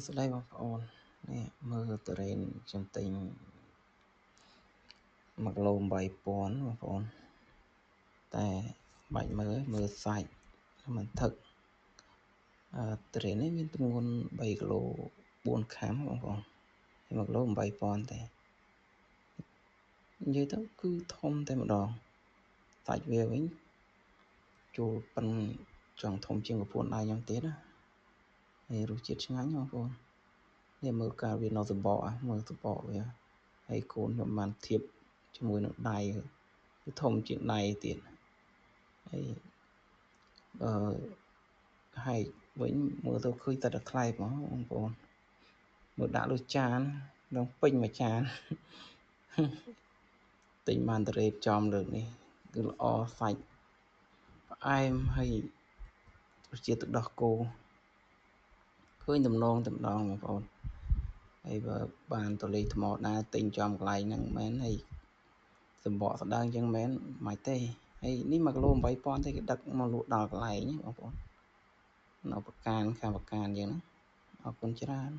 ស្ដីបងប្អូននេះមើលតរ៉េនខ្ញុំទិញ1គីឡូ8000បងប្អូនតែបាច់មើលសាច់មិនថឹកតរ៉េននេះមានទម្ងន់3គីឡូ4ខាំបងប្អូន1គីឡូ8000ទេនិយាយទៅគឺធំតែម្ដងសាច់វាវិញចូលប៉ិនចង់ធំជាងកពួនដៃខ្ញុំទៀតណាហើយរសជាតិឆ្ងាញ់បងប្អូននេះមើលកាលវានៅសបកមើលសបកវាហើយកូនខ្ញុំបានធៀបជាមួយនឹងដៃគឺធំជាងដៃទៀតហើយហើយវិញមើលទៅឃើញតែថ្លៃបងប្អូនមើលដាក់លើចាននឹងពេញមួយចានទិញបានតរ៉េនចំលើកនេះគឺល្អសាច់ផ្អែមហើយរសជាតិទឹកដោះគោឃើញតំណងតែម្ដងបងប្អូនហើយបើបានទៅលេខថ្មណាទិញចំកន្លែងហ្នឹងមែនហើយសម្បកស្ដើងចឹងមែនមិនទេហើយនេះ1គីឡូ8000ទេគេដឹកមកលក់ដល់កន្លែងបងប្អូននៅប្រការខាងប្រការចឹងណាអរគុណច្រើន